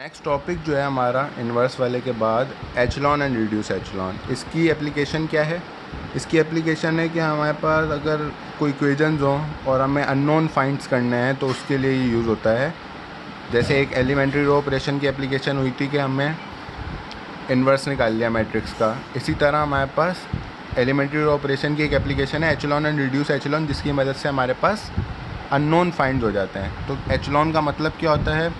Next topic जो है हमारा इन्वर्स वाले के बाद एचलॉन एंड रिड्यूस एचलॉन। इसकी एप्लीकेशन क्या है? इसकी एप्लीकेशन है कि हमारे पास अगर कोई इक्वेशंस हों और हमें अननोन फाइंड्स करने हैं तो उसके लिए ये यूज़ होता है। जैसे एक एलिमेंट्री रो ऑपरेशन की एप्लीकेशन हुई थी कि हमें इन्वर्स निकाल लिया मैट्रिक्स का, इसी तरह हमारे पास एलिमेंट्री रो ऑपरेशन की एक एप्लीकेशन है एचलॉन एंड रिड्यूस एचलॉन, जिसकी मदद से हमारे पास अननोन फाइंड्स हो जाते हैं। तो एचलॉन का मतलब क्या होता है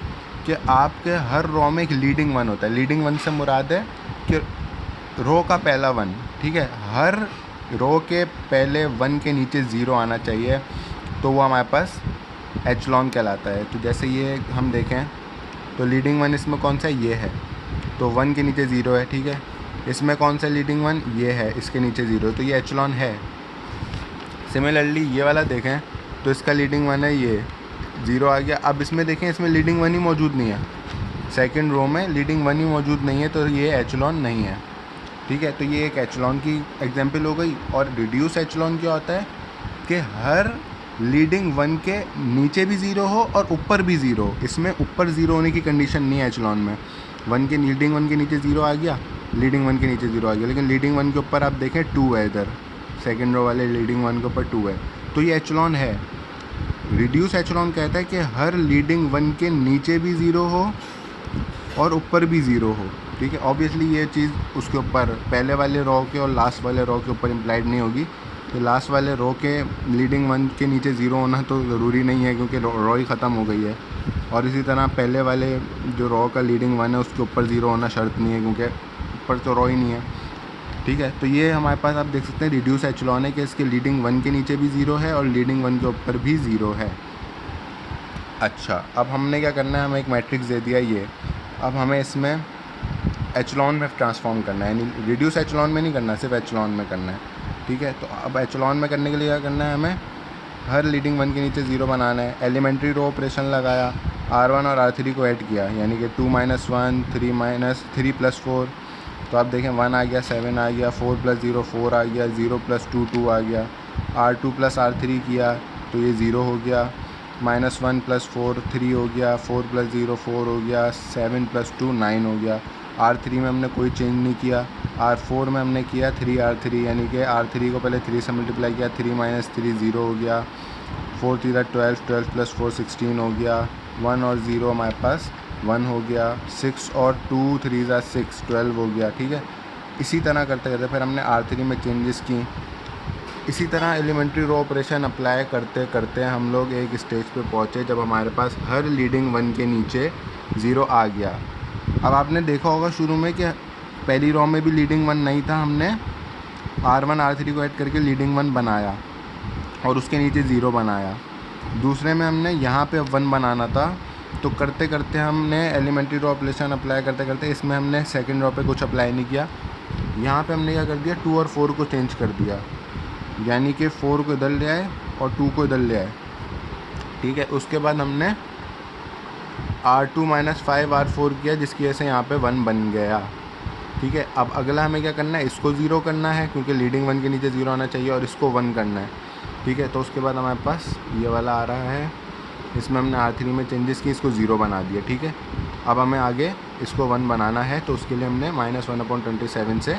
कि आपके हर रो में एक लीडिंग वन होता है। लीडिंग वन से मुराद है कि रो का पहला वन, ठीक है, हर रो के पहले वन के नीचे ज़ीरो आना चाहिए, तो वो हमारे पास एचलॉन कहलाता है। तो जैसे ये हम देखें तो लीडिंग वन इसमें कौन सा है? ये है, तो वन के नीचे ज़ीरो है, ठीक है। इसमें कौन सा लीडिंग वन? ये है, इसके नीचे ज़ीरो, तो ये एचलॉन है। सिमिलरली ये वाला देखें तो इसका लीडिंग वन है, ये ज़ीरो आ गया। अब इसमें देखें, इसमें लीडिंग वन ही मौजूद नहीं है, सेकंड रो में लीडिंग वन ही मौजूद नहीं है, तो ये एचलॉन नहीं है, ठीक है। तो ये एक एचलॉन की एग्जांपल हो गई। और रिड्यूस एचलॉन क्या होता है कि हर लीडिंग वन के नीचे भी ज़ीरो हो और ऊपर भी ज़ीरो हो। इसमें ऊपर ज़ीरो होने की कंडीशन नहीं है एचलॉन में। लीडिंग वन के नीचे ज़ीरो आ गया, लीडिंग वन के नीचे ज़ीरो आ गया, लेकिन लीडिंग वन के ऊपर आप देखें टू है, इधर सेकेंड रो वाले लीडिंग वन के ऊपर टू है, तो ये एचलॉन है। रिड्यूस एचलॉन कहता है कि हर लीडिंग वन के नीचे भी ज़ीरो हो और ऊपर भी ज़ीरो हो, ठीक है। ऑब्वियसली ये चीज़ उसके ऊपर पहले वाले रो के और लास्ट वाले रो के ऊपर इम्प्लाइड नहीं होगी। तो लास्ट वाले रो के लीडिंग वन के नीचे ज़ीरो होना तो ज़रूरी नहीं है, क्योंकि रो ही ख़त्म हो गई है। और इसी तरह पहले वाले जो रो का लीडिंग वन है उसके ऊपर ज़ीरो होना शर्त नहीं है, क्योंकि ऊपर तो रो ही नहीं है, ठीक है। तो ये हमारे पास आप देख सकते हैं रिड्यूस एचलॉन है कि इसके लीडिंग वन के नीचे भी ज़ीरो है और लीडिंग वन के ऊपर भी ज़ीरो है। अच्छा, अब हमने क्या करना है, हमें एक मैट्रिक्स दे दिया ये, अब हमें इसमें एचलॉन में ट्रांसफॉर्म करना है, यानी रिड्यूस एचलॉन में नहीं करना, सिर्फ एचलॉन में करना है, ठीक है। तो अब एचलॉन में करने के लिए क्या करना है, हमें हर लीडिंग वन के नीचे ज़ीरो बनाना है। एलिमेंट्री रो ऑपरेशन लगाया, R1 और R3 को ऐड किया, यानी कि 2 - 1 3 + 4, तो आप देखें 1 आ गया, 7 आ गया, 4 + 0 4 आ गया, 0 + 2 2 आ गया। R2 + R3 किया तो ये 0 हो गया, -1 + 4 3 हो गया, 4 + 0 4 हो गया, 7 + 2 9 हो गया। R3 में हमने कोई चेंज नहीं किया, R4 में हमने किया 3R3, यानी कि R3 को पहले 3 से मल्टीप्लाई किया, 3 - 3 0 हो गया, 4 3 12 12 + 4 16 हो गया, 1 और 0 हमारे पास 1 हो गया, 6 और 2 3 6 12 हो गया, ठीक है। इसी तरह करते करते फिर हमने R3 में चेंजेस की। इसी तरह एलिमेंट्री रो ऑपरेशन अप्लाई करते करते हम लोग एक स्टेज पे पहुँचे जब हमारे पास हर लीडिंग वन के नीचे ज़ीरो आ गया। अब आपने देखा होगा शुरू में कि पहली रो में भी लीडिंग वन नहीं था, हमने R1 R3 को ऐड करके लीडिंग वन बनाया और उसके नीचे ज़ीरो बनाया। दूसरे में हमने यहाँ पे वन बनाना था, तो करते करते हमने एलिमेंट्री रो ऑपरेशन अप्लाई करते करते इसमें हमने सेकंड रो पे कुछ अप्लाई नहीं किया। यहाँ पे हमने क्या कर दिया, 2 और 4 को चेंज कर दिया, यानी कि 4 को इधर ले आए और 2 को इधर ले आए, ठीक है। उसके बाद हमने R2 - 5 R4 किया, जिसकी वजह से यहाँ पे 1 बन गया, ठीक है। अब अगला हमें क्या करना है, इसको ज़ीरो करना है, क्योंकि लीडिंग वन के नीचे ज़ीरो आना चाहिए, और इसको 1 करना है, ठीक है। तो उसके बाद हमारे पास ये वाला आ रहा है, इसमें हमने R3 में चेंजेस किए, इसको ज़ीरो बना दिया, ठीक है। अब हमें आगे इसको 1 बनाना है, तो उसके लिए हमने -1/27 से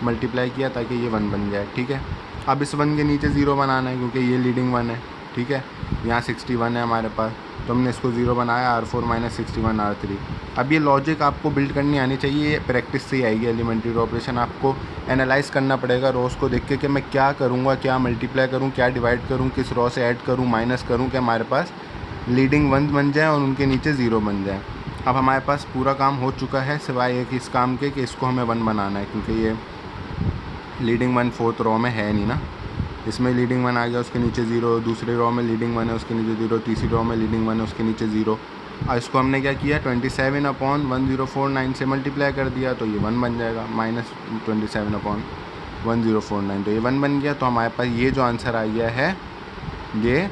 मल्टीप्लाई किया ताकि ये 1 बन जाए, ठीक है। अब इस 1 के नीचे ज़ीरो बनाना है, क्योंकि ये लीडिंग वन है, ठीक है। यहाँ 61 है हमारे पास, तो हमने इसको ज़ीरो बनाया, R4 - 61 R3। अब ये लॉजिक आपको बिल्ड करनी आनी चाहिए, ये प्रैक्टिस से ही आएगी। एलिमेंट्री रो ऑपरेशन आपको एनालाइज़ करना पड़ेगा रोज़ को देख के कि मैं क्या करूँगा, क्या मल्टीप्लाई करूँ, क्या डिवाइड करूँ, किस रो से ऐड करूँ, माइनस करूँ, कि हमारे पास लीडिंग वन बन जाए और उनके नीचे ज़ीरो बन जाए। अब हमारे पास पूरा काम हो चुका है, सिवाय एक इस काम के कि इसको हमें 1 बनाना है, क्योंकि ये लीडिंग वन फोर्थ रो में है नहीं ना। इसमें लीडिंग वन आ गया, उसके नीचे ज़ीरो, दूसरी रो में लीडिंग वन है, उसके नीचे ज़ीरो, तीसरी रो में लीडिंग वन है, उसके नीचे ज़ीरो। और इसको हमने क्या किया, 27/1049 से मल्टीप्लाई कर दिया, तो ये 1 बन जाएगा, -27/1049, तो ये 1 बन गया। तो हमारे पास ये जो आंसर आ गया है ये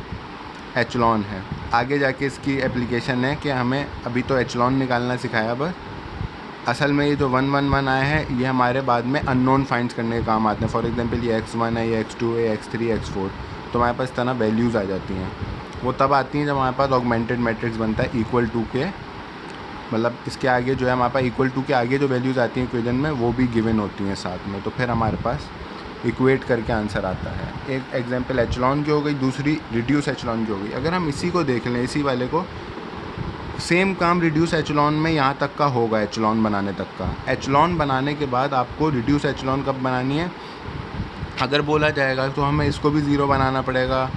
एचलॉन है। आगे जाके इसकी एप्लीकेशन है कि हमें अभी तो एचलॉन निकालना सिखाया, बस असल में ये जो 1 1 1 आए हैं ये हमारे बाद में अननोन फाइंड्स करने के काम आते हैं। फॉर एग्जांपल ये x1 है, ये x2 है, x3 x4, तो हमारे पास इस तरह वैल्यूज़ आ जाती हैं। वो तब आती हैं जब हमारे पास ऑगमेंटेड मैट्रिक्स बनता है इक्वल टू के मतलब इसके आगे जो है हमारे पास इक्वल टू के आगे जो वैल्यूज़ आती हैं इक्वेशन में वो भी गिवन होती हैं साथ में, तो फिर हमारे पास इक्वेट करके आंसर आता है। एक एग्जांपल एचलॉन की हो गई, दूसरी रिड्यूस एचलॉन की हो गई। अगर हम इसी को देख लें, इसी वाले को, सेम काम रिड्यूस एचलॉन में यहाँ तक का होगा, एचलॉन बनाने तक का। एचलॉन बनाने के बाद आपको रिड्यूस एचलॉन कब बनानी है, अगर बोला जाएगा तो हमें इसको भी ज़ीरो बनाना पड़ेगा,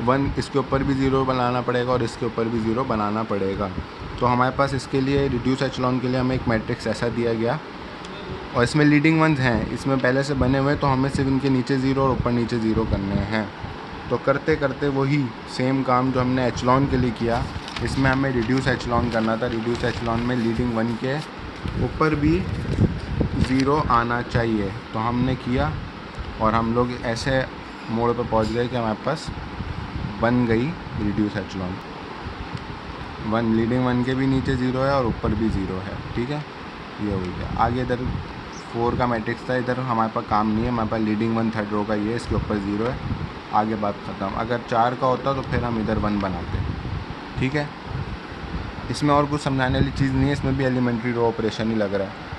1 इसके ऊपर भी ज़ीरो बनाना पड़ेगा और इसके ऊपर भी ज़ीरो बनाना पड़ेगा। तो हमारे पास इसके लिए रिड्यूस एचलॉन के लिए हमें एक मैट्रिक्स ऐसा दिया गया और इसमें लीडिंग वंस हैं, इसमें पहले से बने हुए, तो हमें सिर्फ इनके नीचे ज़ीरो और ऊपर नीचे ज़ीरो करने हैं। तो करते करते वही सेम काम जो हमने एचलॉन के लिए किया, इसमें हमें रिड्यूस एचलॉन करना था। रिड्यूस एचलॉन में लीडिंग वन के ऊपर भी ज़ीरो आना चाहिए, तो हमने किया और हम लोग ऐसे मोड़ पर पहुंच गए कि हमारे पास बन गई रिड्यूस एचलॉन। लीडिंग वन के भी नीचे ज़ीरो है और ऊपर भी ज़ीरो है, ठीक है, ये हो गया। आगे इधर 4 का मैट्रिक्स था, इधर हमारे पास काम नहीं है, हमारे पास लीडिंग वन थर्ड रो का ये, इसके ऊपर ज़ीरो है, आगे बात ख़त्म। अगर 4 का होता तो फिर हम इधर 1 बनाते, ठीक है। इसमें और कुछ समझाने वाली चीज़ नहीं है, इसमें भी एलिमेंट्री रो ऑपरेशन ही लग रहा है।